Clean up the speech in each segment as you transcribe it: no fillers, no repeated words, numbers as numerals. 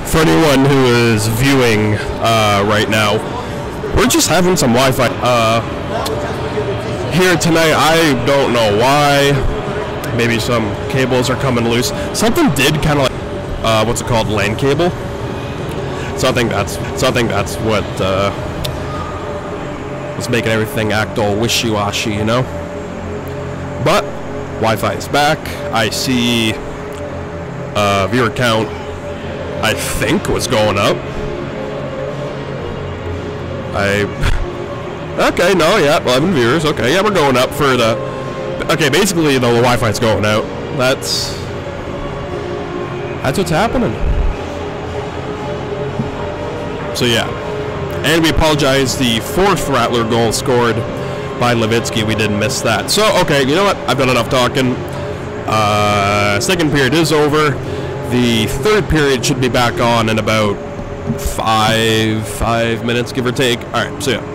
For anyone who is viewing right now, we're just having some Wi-Fi here tonight. I don't know why. Maybe some cables are coming loose. Something did kind of like what's it called, LAN cable. So I think that's what was making everything act all wishy-washy, you know. But Wi-Fi is back. I see viewer count, I think, was going up. Okay, no, yeah, 11 viewers. Okay, yeah, we're going up for the. Okay, basically, the Wi-Fi's going out. That's what's happening. So yeah, and we apologize. The fourth Rattler goal scored by Levitsky. We did miss that. So okay, you know what? I've done enough talking. Second period is over. The third period should be back on in about five minutes, give or take. All right, so yeah.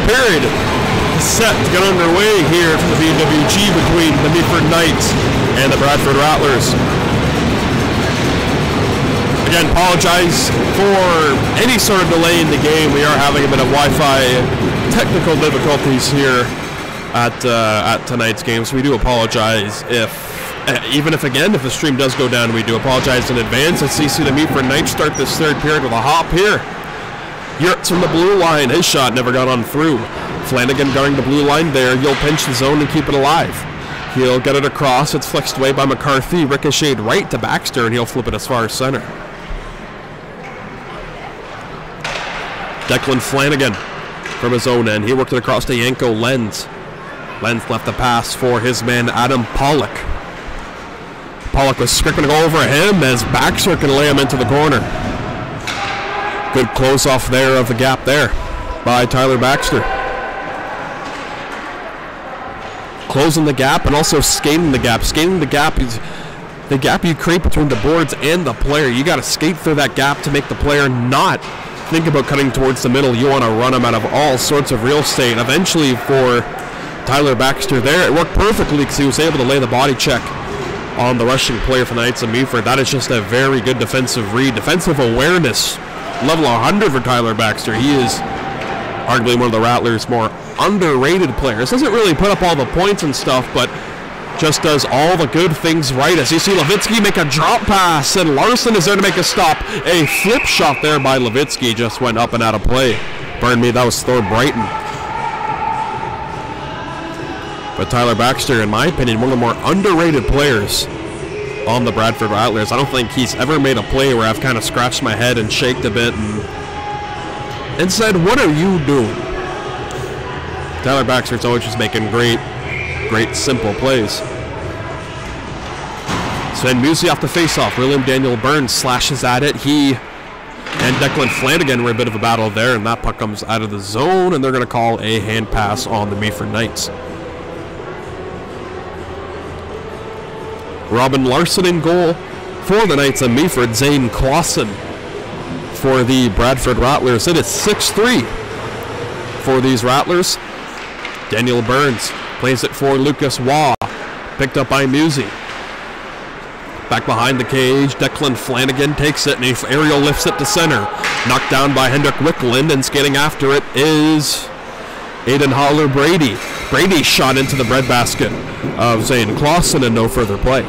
period set to get underway here for the BWG between the Meaford Knights and the Bradford Rattlers. Again, apologize for any sort of delay in the game. We are having a bit of Wi-Fi technical difficulties here at tonight's game, so we do apologize if the stream does go down, we do apologize in advance. Let's see the Meaford Knights start this third period with a hop here. Yurts from the blue line, his shot never got on through. Flanagan guarding the blue line there. You'll pinch the zone and keep it alive. He'll get it across. It's flexed away by McCarthy. Ricocheted right to Baxter, and he'll flip it as far as center. Declan Flanagan from his own end. He worked it across to Yanko Lenz. Lenz left the pass for his man Adam Pollock. Pollock was scraping over him as Baxter can lay him into the corner. Good close off there of the gap there by Tyler Baxter. Closing the gap and also skating the gap. Skating the gap is the gap you create between the boards and the player. You got to skate through that gap to make the player not think about cutting towards the middle. You want to run him out of all sorts of real estate. Eventually for Tyler Baxter there, it worked perfectly because he was able to lay the body check on the rushing player for the Knights of Meaford. That is just a very good defensive read. Defensive awareness, level 100 for Tyler Baxter. He is arguably one of the Rattlers' more underrated players. Doesn't really put up all the points and stuff, but just does all the good things right. As you see Levitsky make a drop pass, and Larson is there to make a stop. A flip shot there by Levitsky just went up and out of play. Burn me, that was Thor Brighton. But Tyler Baxter, in my opinion, one of the more underrated players on the Bradford Rattlers. I don't think he's ever made a play where I've kind of scratched my head and shaked a bit and said, what are you doing? Tyler Baxter's always just making great simple plays. Sven Musi off the face-off. William Daniel Burns slashes at it. He and Declan Flanagan were a bit of a battle there, and that puck comes out of the zone, and they're going to call a hand pass on the Meaford Knights. Robin Larson in goal for the Knights of Meaford. Zane Clausen for the Bradford Rattlers. It is 6-3 for these Rattlers. Daniel Burns plays it for Lucas Waugh. Picked up by Musi. Back behind the cage, Declan Flanagan takes it and he aerial lifts it to center. Knocked down by Hendrik Wickland, and skating after it is Aiden Holler-Brady. Brady shot into the breadbasket of Zane Clausen and no further play.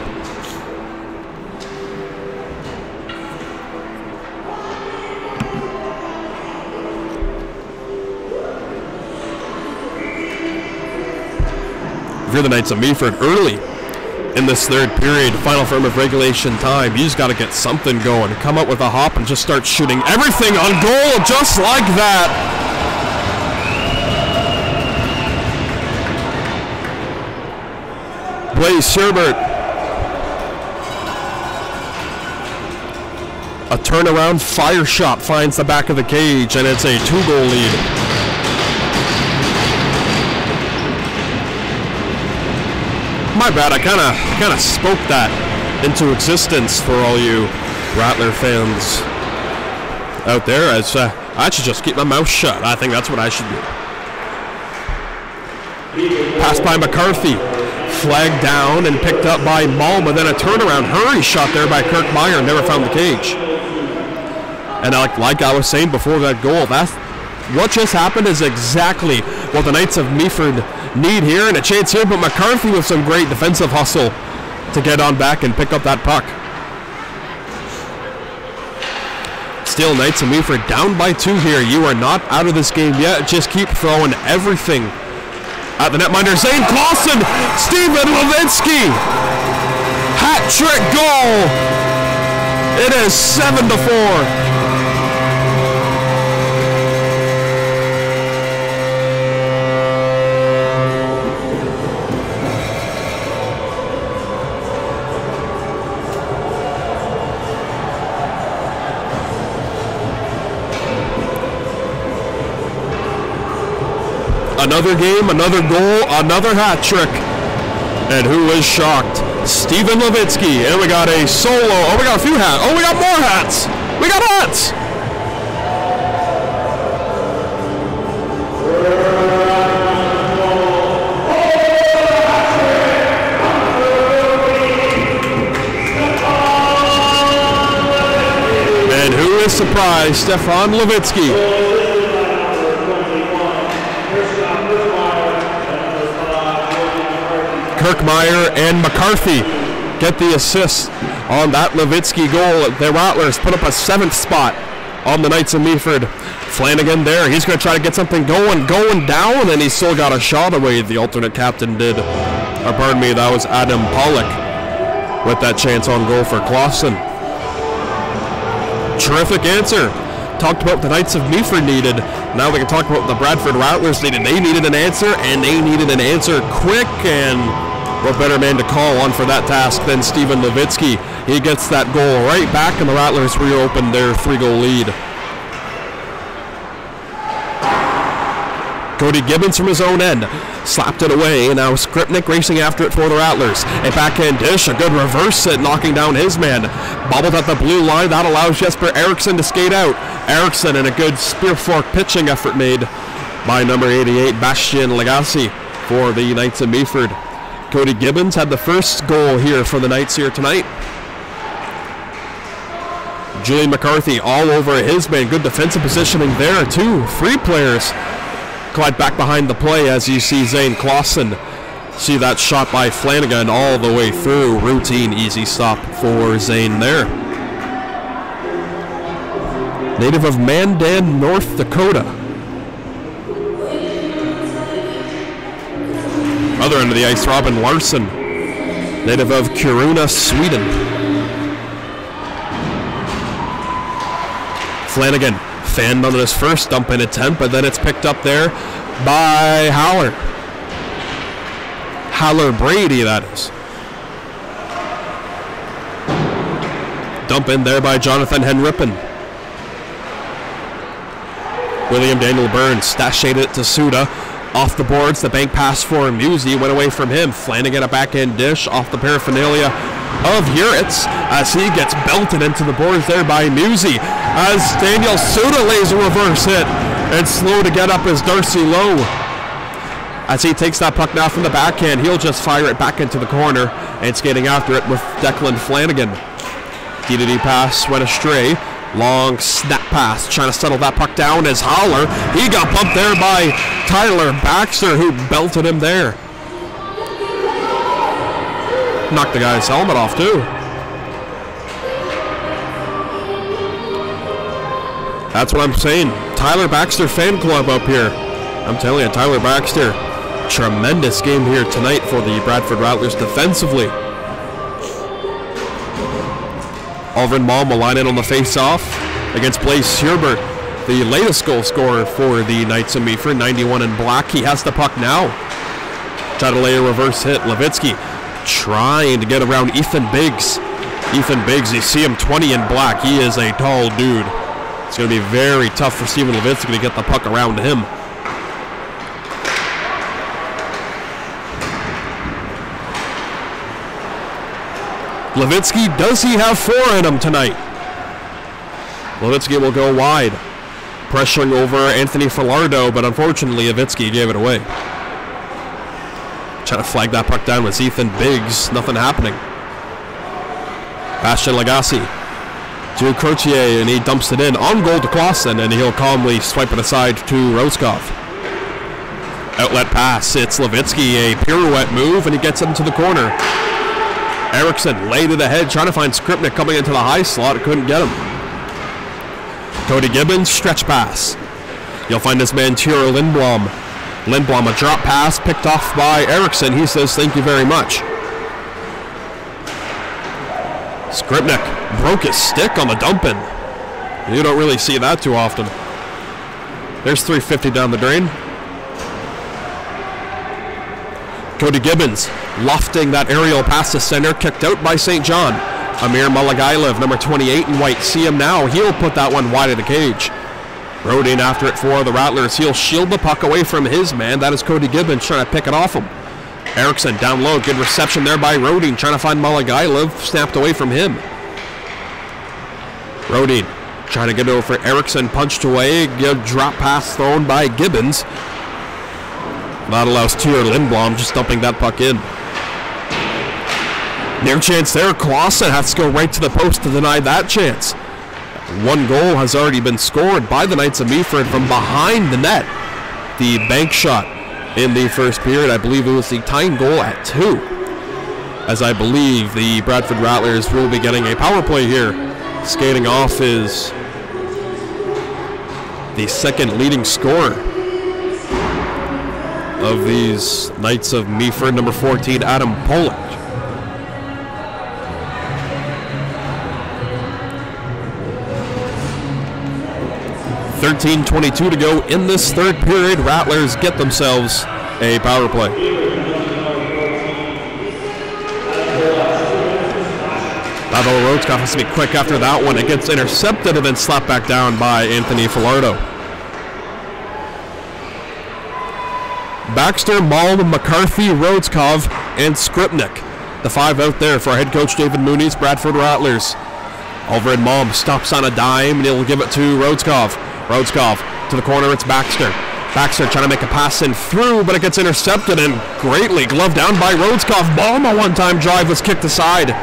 If you're the Knights of Meaford early in this third period, final frame of regulation time, you just got to get something going. Come up with a hop and just start shooting everything on goal just like that. Blaze Sherbert. A turnaround fire shot finds the back of the cage, and it's a 2-goal lead. My bad, I kind of spoke that into existence for all you Rattler fans out there, as I should just keep my mouth shut. I think that's what I should do. Passed by McCarthy, flagged down and picked up by Malma, then a turnaround hurry shot there by Kirk Meyer, never found the cage. And like I was saying before that goal, what just happened is exactly what the Knights of Meaford need here, and a chance here, but McCarthy with some great defensive hustle to get on back and pick up that puck. Still, Knights of Meaford down by 2 here. You are not out of this game yet. Just keep throwing everything at the netminder. Zane Clausen, Stephen Levitsky, hat trick goal. It is 7-4. Another game, another goal, another hat trick. And who is shocked? Stephen Levitsky. And we got a solo. Oh, we got a few hats. Oh, we got more hats. We got hats. surprise, Stefan Levitsky. Kirkmeyer and McCarthy get the assist on that Levitsky goal. The Rattlers put up a 7th spot on the Knights of Meaford. Flanagan there, he's going to try to get something going down, and he still got a shot away. The alternate captain did. Or pardon me, that was Adam Pollock with that chance on goal for Clausen. Terrific answer. Talked about the Knights of Meaford needed. Now we can talk about the Bradford Rattlers needed. They needed an answer, and they needed an answer quick, and what better man to call on for that task than Stephen Levitsky. He gets that goal right back, and the Rattlers reopened their 3-goal lead. Cody Gibbons from his own end slapped it away, and now Skripnik racing after it for the Rattlers. A backhand dish, a good reverse hit, knocking down his man. Bobbled at the blue line, that allows Jesper Eriksson to skate out. Eriksson, and a good spear fork pitching effort made by number 88, Bastien Lagacé, for the Knights of Meaford. Cody Gibbons had the first goal here for the Knights here tonight. Julian McCarthy all over his man. Good defensive positioning there too. 3 players collide back behind the play as you see Zane Clausen. See that shot by Flanagan all the way through. Routine easy stop for Zane there. Native of Mandan, North Dakota. Other end of the ice, Robin Larson. Native of Kiruna, Sweden. Flanagan fanned on his first dump in attempt, but then it's picked up there by Haller Brady, that is. Dump in there by Jonathan Henrippen. William Daniel Burns stashed it to Suda. Off the boards, the bank pass for Musi went away from him. Flanagan a backhand dish off the paraphernalia of Uritz as he gets belted into the boards there by Musi. As Daniel Suda lays a reverse hit, and slow to get up is Darcy Lowe. As he takes that puck now from the backhand, he'll just fire it back into the corner, and skating after it with Declan Flanagan. DDD pass went astray. Long snap pass, trying to settle that puck down as Haller. He got bumped there by Tyler Baxter, who belted him there. Knocked the guy's helmet off too. That's what I'm saying. Tyler Baxter fan club up here. I'm telling you, Tyler Baxter, tremendous game here tonight for the Bradford Rattlers defensively. Alvin Malm will line in on the face-off against Blaise Hubert, the latest goal scorer for the Knights of Meaford, 91 in black. He has the puck now. Try to lay a reverse hit. Levitsky trying to get around Ethan Biggs. Ethan Biggs, you see him 20 in black. He is a tall dude. It's going to be very tough for Stephen Levitsky to get the puck around him. Levitsky, does he have 4 in him tonight? Levitsky will go wide, pressuring over Anthony Falardo, but unfortunately Levitsky gave it away. Trying to flag that puck down with Ethan Biggs, nothing happening. Bastien Lagacé to Crotier, and he dumps it in on goal to Clausen, and he'll calmly swipe it aside to Roscoff. Outlet pass, it's Levitsky, a pirouette move, and he gets it into the corner. Eriksson laid it ahead, trying to find Skripnik coming into the high slot. Couldn't get him. Cody Gibbons, stretch pass. You'll find this man, Tiro Lindblom. Lindblom, a drop pass picked off by Eriksson. He says, thank you very much. Skripnik broke his stick on the dump-in. You don't really see that too often. There's 350 down the drain. Cody Gibbons lofting that aerial pass to center, kicked out by St. John. Amir Malagailev, number 28 in white. See him now. He'll put that one wide of the cage. Rodin after it for the Rattlers. He'll shield the puck away from his man. That is Cody Gibbons trying to pick it off him. Eriksson down low. Good reception there by Rodin, trying to find Malagailev. Snapped away from him. Rodin trying to get over for Eriksson. Punched away. Good drop pass thrown by Gibbons. That allows Tiro Lindblom just dumping that puck in. Near chance there. Clausen has to go right to the post to deny that chance. One goal has already been scored by the Knights of Meaford from behind the net. The bank shot in the first period, I believe it was the tying goal at 2. As I believe the Bradford Rattlers will be getting a power play here. Skating off is the second leading scorer of these Knights of Meaford, number 14, Adam Pollock. .13:22 to go in this third period. Rattlers get themselves a power play. Pavel Rhodskov has to be quick after that one. It gets intercepted and then slapped back down by Anthony Filardo. Baxter, Malm, McCarthy, Rhodskov, and Skripnik. The 5 out there for head coach David Mooney's Bradford Rattlers. Over in Malm stops on a dime and he'll give it to Rhodskov. Rhodskov to the corner, it's Baxter. Baxter trying to make a pass in through, but it gets intercepted and greatly gloved down by Rhodskov. Malm, a one-time drive, was kicked aside.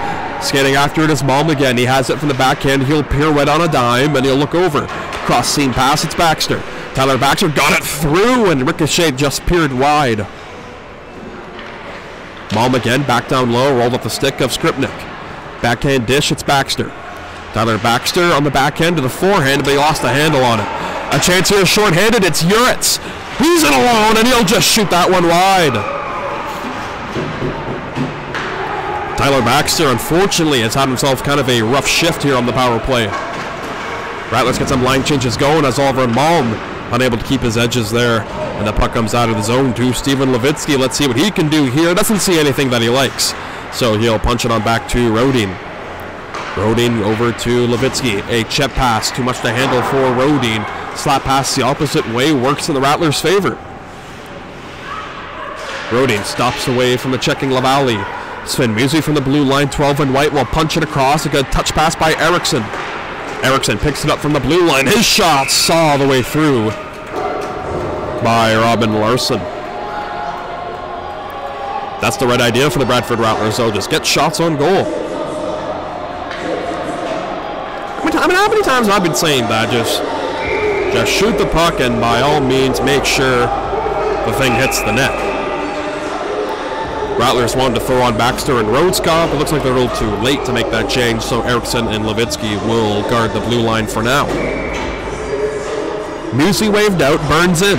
Skating after it is Malm again. He has it from the backhand. He'll pirouette on a dime and he'll look over. Cross seam pass, it's Baxter. Tyler Baxter got it through and ricocheted just peered wide. Malm again, back down low, rolled up the stick of Skripnik. Backhand dish, it's Baxter. Tyler Baxter on the backhand to the forehand, but he lost the handle on it. A chance here, short-handed, it's Uritz. He's in alone, and he'll just shoot that one wide. Tyler Baxter, unfortunately, has had himself kind of a rough shift here on the power play. Rattlers get some line changes going as Oliver Malm unable to keep his edges there. And the puck comes out of the zone to Steven Levitsky. Let's see what he can do here. Doesn't see anything that he likes. So he'll punch it on back to Rodin. Rodin over to Levitsky. A chip pass, too much to handle for Rodin. Slap pass the opposite way, works in the Rattlers' favor. Rodin stops away from the checking Lavallee. Sven Musi from the blue line, 12 and white, will punch it across. A good touch pass by Eriksson. Eriksson picks it up from the blue line. His shot saw the way through by Robin Larson. That's the right idea for the Bradford Rattlers, though. Just get shots on goal. I mean, how many times have I been saying that? Just shoot the puck and by all means make sure the thing hits the net. Rattlers wanted to throw on Baxter and Rhodskov. It looks like they're a little too late to make that change, so Eriksson and Levitsky will guard the blue line for now. Musi waved out, Burns in.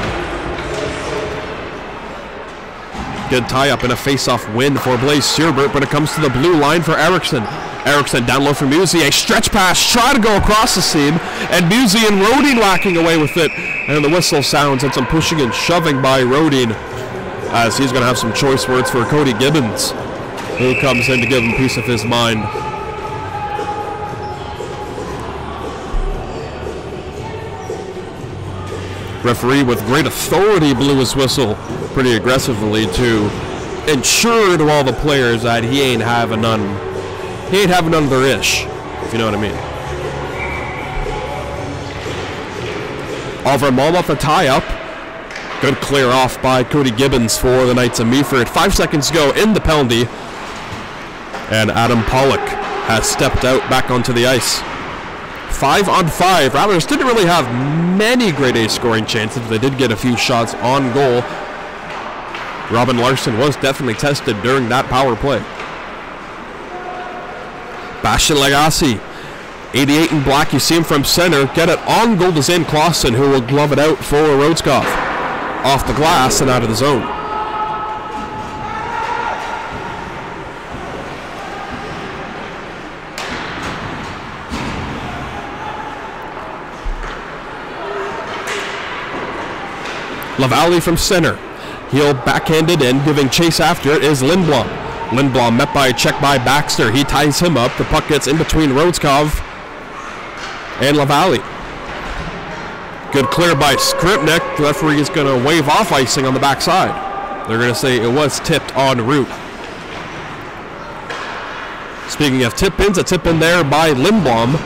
Good tie-up and a face-off win for Blaise Serbert, but it comes to the blue line for Eriksson. Eriksson down low for Musi, a stretch pass, try to go across the seam, and Musi and Rodin whacking away with it. And the whistle sounds and some pushing and shoving by Rodin, as he's going to have some choice words for Cody Gibbons, who comes in to give him peace of his mind. Referee with great authority blew his whistle pretty aggressively to ensure to all the players that he ain't having none of their ish, if you know what I mean. Oliver Malm off the tie-up. Good clear off by Cody Gibbons for the Knights of Meaford. 5 seconds to go in the penalty. And Adam Pollock has stepped out back onto the ice. 5 on 5. Rattlers didn't really have many grade A scoring chances. They did get a few shots on goal. Robin Larson was definitely tested during that power play. Bastian Lagasse, 88 in black. You see him from center. Get it on goal to Zane Clausen, who will glove it out for Rhodskov. Off the glass and out of the zone. Lavallee from center. He'll backhand it in, giving chase after it is Lindblom. Lindblom met by a check by Baxter. He ties him up. The puck gets in between Rhodskov and Lavallee. Good clear by Skripnik. The referee is going to wave off icing on the backside. They're going to say it was tipped en route. Speaking of tip-ins, a tip-in there by Lindblom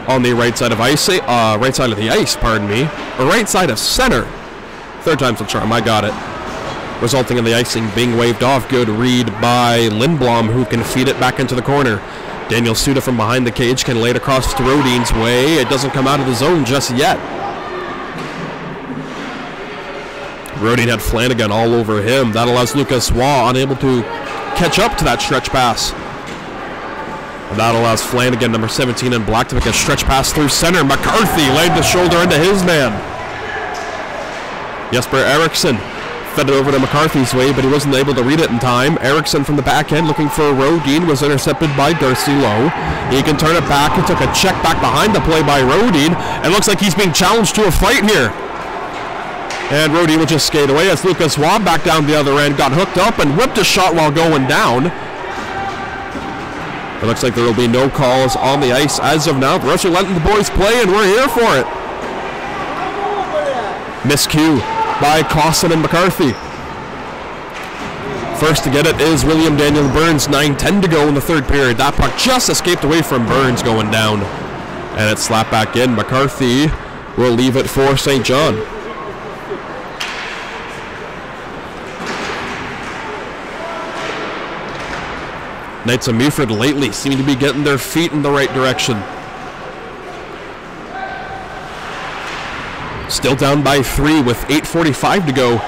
on the right side of ice, right side of the ice, pardon me, or right side of center. Third time's the charm, I got it. Resulting in the icing being waved off. Good read by Lindblom, who can feed it back into the corner. Daniel Suda from behind the cage can lay it across to Rodine's way. It doesn't come out of the zone just yet. Rodine had Flanagan all over him. That allows Lucas Waugh unable to catch up to that stretch pass. And that allows Flanagan, number 17 in black, to make a stretch pass through center. McCarthy laid the shoulder into his man. Jesper Eriksson fed it over to McCarthy's way, but he wasn't able to read it in time. Eriksson from the back end looking for Rodine, was intercepted by Darcy Lowe. He can turn it back. He took a check back behind the play by Rodine, and looks like he's being challenged to a fight here. And Rodine will just skate away as Lucas Waugh back down the other end, got hooked up and whipped a shot while going down. It looks like there will be no calls on the ice as of now. The rest are letting the boys play, and we're here for it. Miscue by Clausen and McCarthy. First to get it is William Daniel Burns. 9:10 to go in the third period. That puck just escaped away from Burns going down, and it's slapped back in. McCarthy will leave it for St. John. Knights of Meaford lately seem to be getting their feet in the right direction. Still down by 3 with 8:45 to go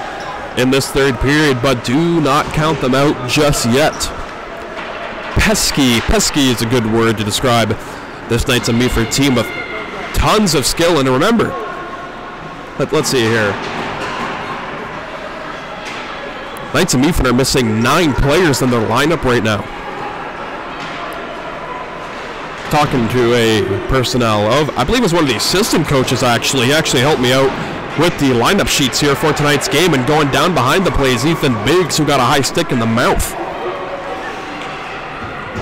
in this third period, but do not count them out just yet. Pesky is a good word to describe this Knights of Meaford team with tons of skill. And remember, let's see here. Knights of Meaford are missing 9 players in their lineup right now. Talking to a personnel of, I believe it was one of the assistant coaches actually. He actually helped me out with the lineup sheets here for tonight's game, and going down behind the plays, Ethan Biggs, who got a high stick in the mouth.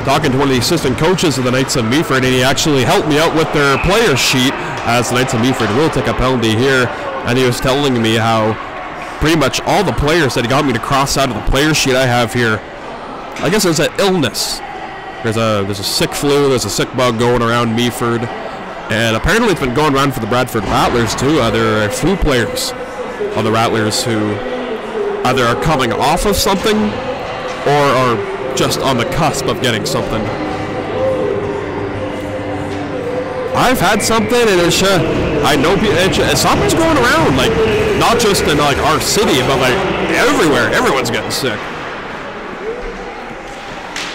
Talking to one of the assistant coaches of the Knights of Meaford, and he actually helped me out with their player sheet, as the Knights of Meaford will take a penalty here. And he was telling me how pretty much all the players that he got me to cross out of the player sheet I have here, I guess there's an illness. There's a sick flu, there's a sick bug going around Meaford, and apparently it's been going around for the Bradford Rattlers too. There are few players on the Rattlers who either are coming off of something or are just on the cusp of getting something. I've had something, and it's I know something's going around, like not just in like our city, but like everywhere. Everyone's getting sick.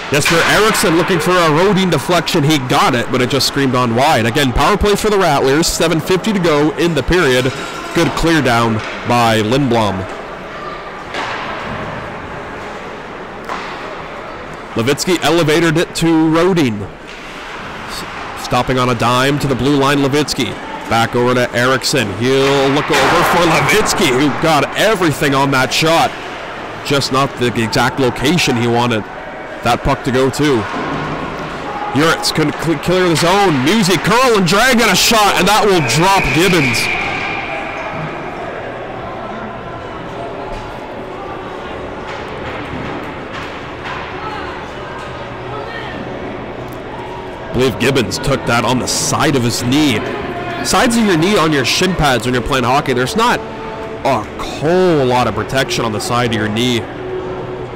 Jesper Eriksson looking for a Rodine deflection. He got it, but it just screamed on wide. Again, power play for the Rattlers. 7:50 to go in the period. Good clear down by Lindblom. Levitsky elevated it to Rodine. Stopping on a dime to the blue line, Levitsky. Back over to Eriksson. He'll look over for Levitsky, who got everything on that shot. Just not the exact location he wanted that puck to go to. Uritz couldn't clear the zone. Musey curl and drag in a shot, and that will drop Gibbons. I believe Gibbons took that on the side of his knee. Sides of your knee on your shin pads when you're playing hockey, there's not a whole lot of protection on the side of your knee.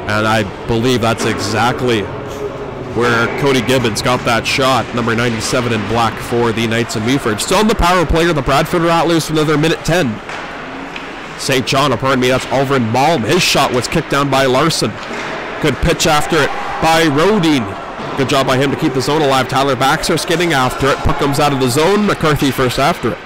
And I believe that's exactly where Cody Gibbons got that shot. Number 97 in black for the Knights of Meaford. Still on the power play of the Bradford Rattlers for another minute 10. St. John, pardon me, that's Alvin Malm. His shot was kicked down by Larson. Good pitch after it by Rodine. Good job by him to keep the zone alive. Tyler Baxter skating after it. Puck comes out of the zone. McCarthy first after it.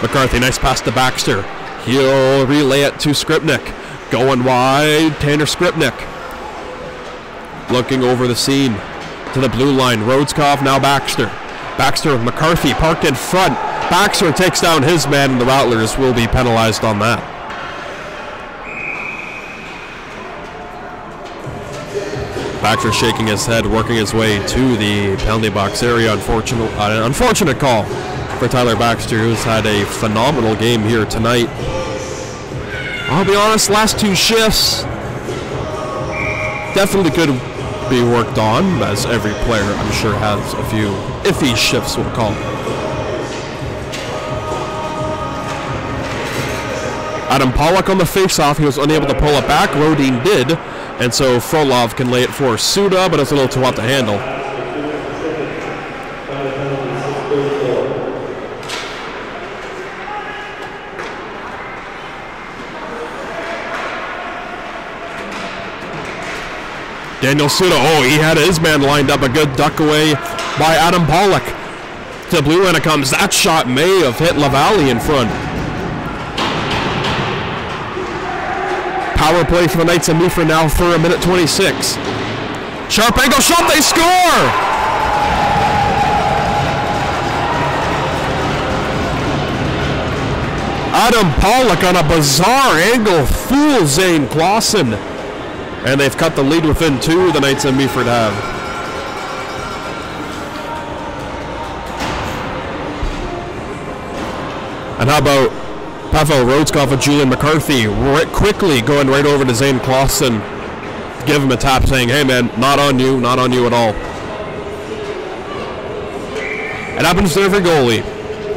McCarthy, nice pass to Baxter. He'll relay it to Skripnik. Going wide, Tanner Skripnik. Looking over the seam to the blue line. Rhodeskov, now Baxter. Baxter with McCarthy parked in front. Baxter takes down his man, and the Rattlers will be penalized on that. Baxter shaking his head, working his way to the penalty box area. An unfortunate call for Tyler Baxter, who's had a phenomenal game here tonight. I'll be honest, last 2 shifts definitely could be worked on, as every player I'm sure has a few iffy shifts, we'll call it. Adam Pollock on the face-off. He was unable to pull it back. Rodin did. And so Frolov can lay it for Suda, but it's a little too hot to handle. Daniel Suda, oh, he had his man lined up. A good duck away by Adam Pollock. To the blue line it comes. That shot may have hit LaValle in front. Power play for the Knights of Meaford now for 1:26. Sharp angle shot, they score! Adam Pollock on a bizarre angle fools Zane Clausen. And they've cut the lead within 2, the Knights of Meaford have. And how about Pavel Rodskov and Julian McCarthy quickly going right over to Zane Clausen, give him a tap saying, hey man, not on you at all. It happens to every goalie.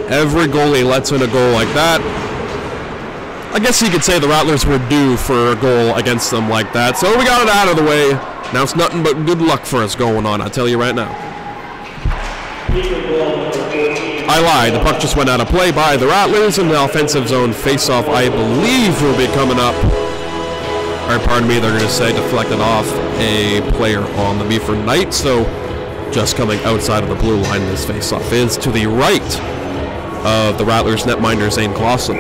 Every goalie lets in a goal like that. I guess you could say the Rattlers were due for a goal against them like that, so we got it out of the way. Now it's nothing but good luck for us going on, I tell you right now. I lied, the puck just went out of play by the Rattlers, and the offensive zone face-off, I believe, will be coming up. Or pardon me, they're going to say deflected off a player on the Meaford Knights, so just coming outside of the blue line, this face-off is to the right of the Rattlers netminder Zane Clausen.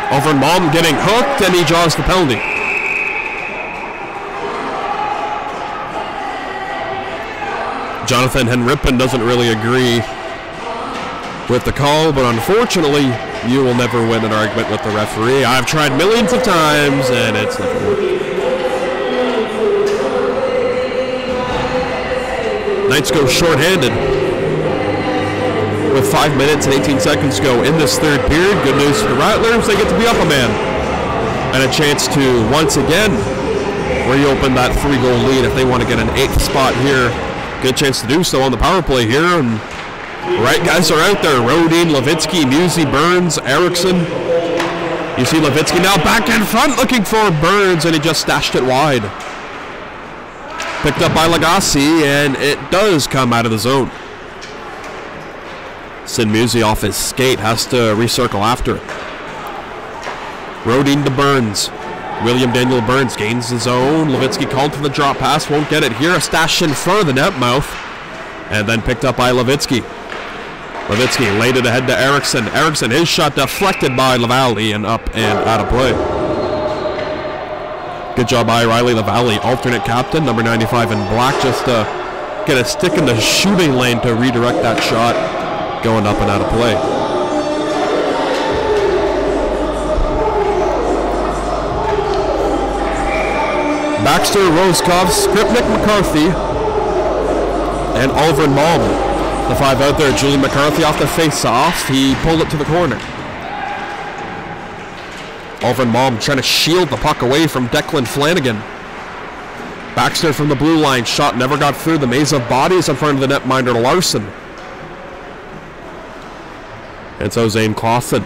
Over Mom getting hooked, and he draws the penalty. Jonathan Henrippen doesn't really agree with the call, but unfortunately, you will never win an argument with the referee. I've tried millions of times, and it's never worked. Knights go shorthanded with 5 minutes and 18 seconds to go in this third period. Good news for the Rattlers, they get to be up a man. And a chance to, once again, reopen that 3-goal lead if they want to get an 8th spot here. Good chance to do so on the power play here. And right guys are out there. Rodin, Levitsky, Musey, Burns, Erickson. You see Levitsky now back in front looking for Burns, and he just stashed it wide. Picked up by Lagasse, and it does come out of the zone. Sid Musey off his skate, has to recircle after it. Rodin to Burns. William Daniel Burns gains his own. Levitsky called for the drop pass, won't get it here. A stash in front of the net mouth, and then picked up by Levitsky. Levitsky laid it ahead to Erickson. Erickson, his shot deflected by LaValle and up and out of play. Good job by Riley LaValle, alternate captain, number 95 in black, just to get a stick in the shooting lane to redirect that shot. Going up and out of play. Baxter, Roskov, Skripnik, McCarthy, and Oliver Malm. The 5 out there. Julian McCarthy off the face-off. He pulled it to the corner. Oliver Malm trying to shield the puck away from Declan Flanagan. Baxter from the blue line. Shot never got through the maze of bodies in front of the netminder Larson. And so Zane Clausen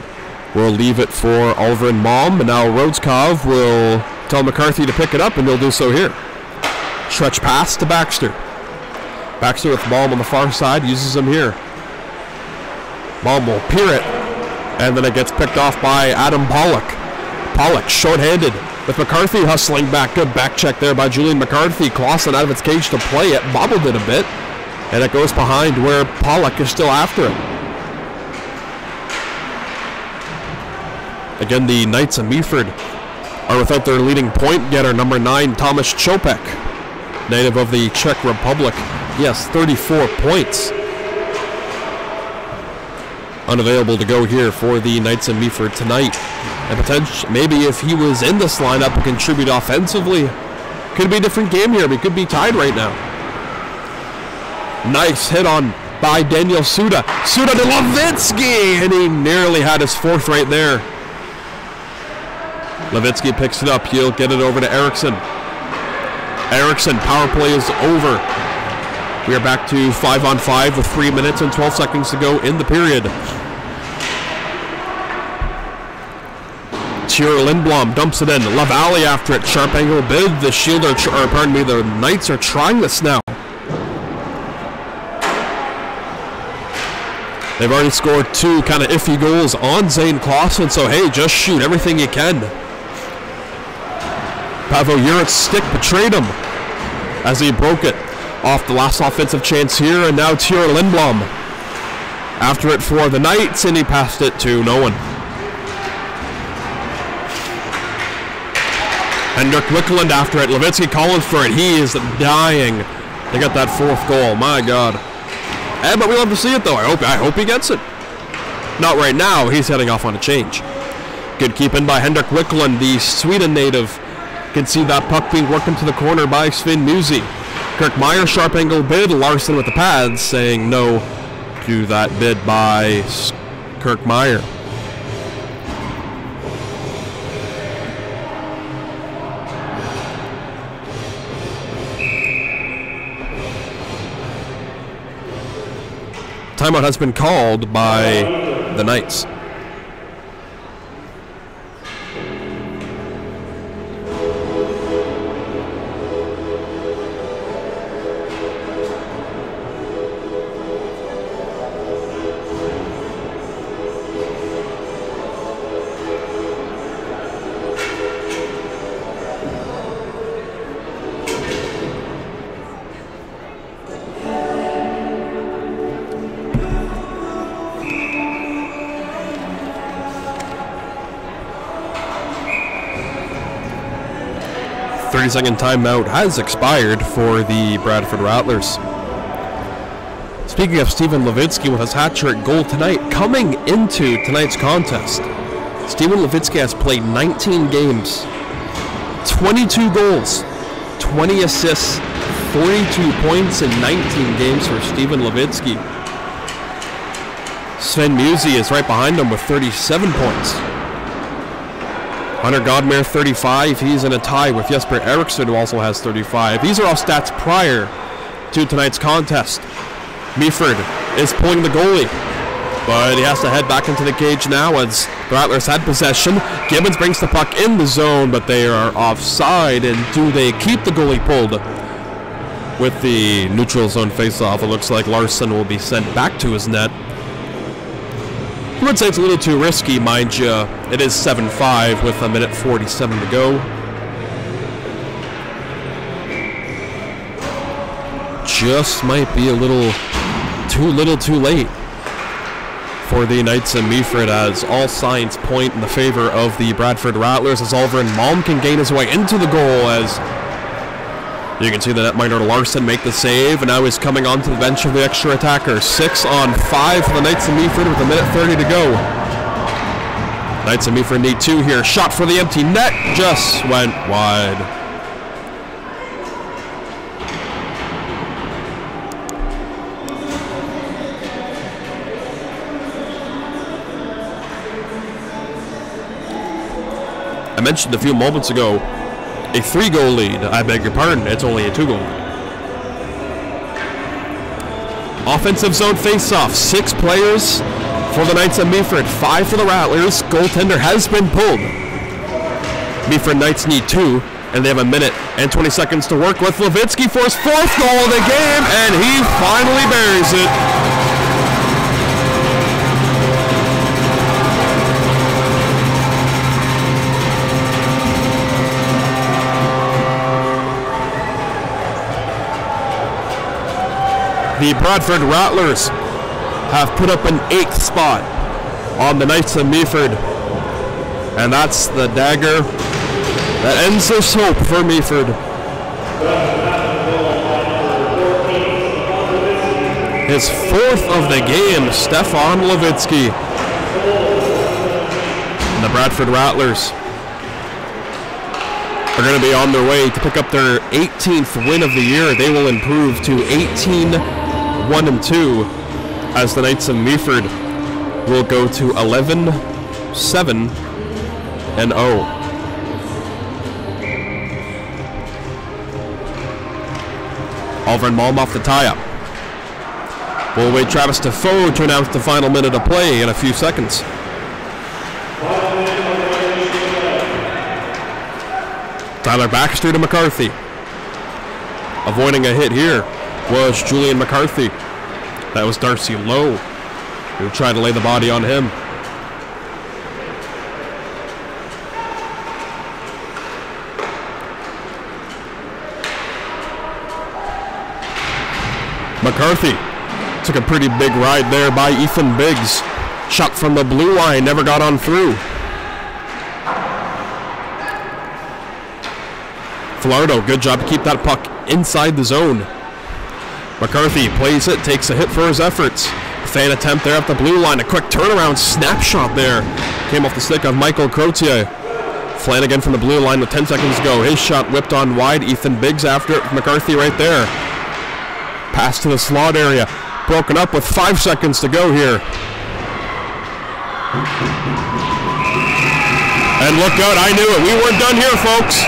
will leave it for Oliver and Malm. And now Rodskov will tell McCarthy to pick it up, and he'll do so here. Stretch pass to Baxter. Baxter with Malm on the far side, uses him here. Malm will peer it, and then it gets picked off by Adam Pollock. Pollock short-handed with McCarthy hustling back. Good back check there by Julian McCarthy. Clausen out of its cage to play it, bobbled it a bit, and it goes behind where Pollock is still after it. Again, the Knights of Meaford are without their leading point getter, number 9, Tomasz Chopek, native of the Czech Republic. Yes, 34 points. Unavailable to go here for the Knights of Meaford tonight. And potentially, maybe if he was in this lineup and contribute offensively, could be a different game here. We could be tied right now. Nice hit on by Daniel Suda. Suda to Levitsky, and he nearly had his fourth right there. Levitsky picks it up. He'll get it over to Eriksson. Eriksson, power play is over. We are back to 5-on-5 with 3 minutes and 12 seconds to go in the period. Tier Lindblom dumps it in. LaValle after it. Sharp angle bid. The Shield are, the Knights are trying this now. They've already scored 2 kind of iffy goals on Zane Clausen, so hey, just shoot everything you can. Pavel Uritz's stick betrayed him as he broke it off the last offensive chance here, and now Tier Lindblom after it for the Knights, and he passed it to no one. Hendrik Wickland after it. Levitsky calling for it. He is dying to get that 4th goal. My God. But we love to see it though. I hope he gets it. Not right now. He's heading off on a change. Good keep in by Hendrik Wickland, the Sweden native. Can see that puck being worked into the corner by Sven Musi. Kirk Meyer, sharp angle bid. Larson with the pads saying no to that bid by Kirk Meyer. Timeout has been called by the Knights. Second timeout has expired for the Bradford Rattlers. Speaking of Steven Levitsky with his hat-trick goal tonight, coming into tonight's contest, Steven Levitsky has played 19 games, 22 goals, 20 assists, 42 points in 19 games for Steven Levitsky. Sven Musi is right behind him with 37 points. Hunter Godmere, 35. He's in a tie with Jesper Eriksson, who also has 35. These are all stats prior to tonight's contest. Meaford is pulling the goalie, but he has to head back into the cage now as the Rattlers had possession. Gibbons brings the puck in the zone, but they are offside. And do they keep the goalie pulled? With the neutral zone faceoff, it looks like Larson will be sent back to his net. I would say it's a little too risky, mind you. It is 7-5 with 1:47 to go. Just might be a little too late for the Knights and Meaford, as all signs point in the favor of the Bradford Rattlers, as Oliver and Malm can gain his way into the goal, as you can see the netminder Larson make the save, and now he's coming onto the bench of the extra attacker. 6-on-5 for the Knights of Meaford with 1:30 to go. Knights of Meaford need 2 here. Shot for the empty net, just went wide. I mentioned a few moments ago a 3-goal lead. I beg your pardon, it's only a 2-goal lead. Offensive zone face-off. 6 players for the Knights of Meaford, 5 for the Rattlers. Goaltender has been pulled. Meaford Knights need 2, and they have 1:20 seconds to work with. Levitsky for his 4th goal of the game, and he finally buries it. The Bradford Rattlers have put up an 8th spot on the Knights of Meaford. And that's the dagger that ends this hope for Meaford. His 4th of the game, Stefan Levitsky. And the Bradford Rattlers are going to be on their way to pick up their 18th win of the year. They will improve to 18 1 and 2, as the Knights of Meaford will go to 11, 7 and 0. Oliver and Malm off the tie-up. We'll wait Travis Defoe to announce the final minute of play in a few seconds. Tyler Baxter to McCarthy. Avoiding a hit here was Julian McCarthy. That was Darcy Lowe who tried to lay the body on him. McCarthy took a pretty big ride there by Ethan Biggs. Shot from the blue line, never got on through. Falardo, good job to keep that puck inside the zone. McCarthy plays it, takes a hit for his efforts. Fan attempt there at the blue line, a quick turnaround snapshot there. Came off the stick of Michael Crotier. Flanagan from the blue line with 10 seconds to go. His shot whipped on wide, Ethan Biggs after it, McCarthy right there. Pass to the slot area, broken up with 5 seconds to go here. And look out, I knew it, we weren't done here, folks.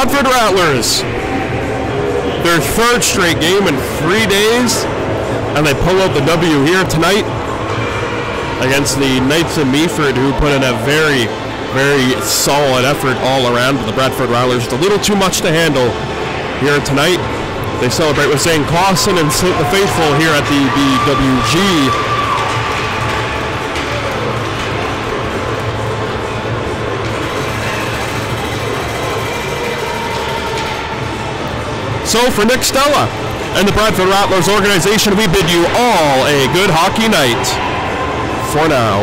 Bradford Rattlers, their 3rd straight game in 3 days, and they pull out the W here tonight against the Knights of Meaford, who put in a very, very solid effort all around. But the Bradford Rattlers, just a little too much to handle here tonight. They celebrate with St. Clausen and St. the Faithful here at the BWG. So for Nick Stella and the Bradford Rattlers organization, we bid you all a good hockey night for now.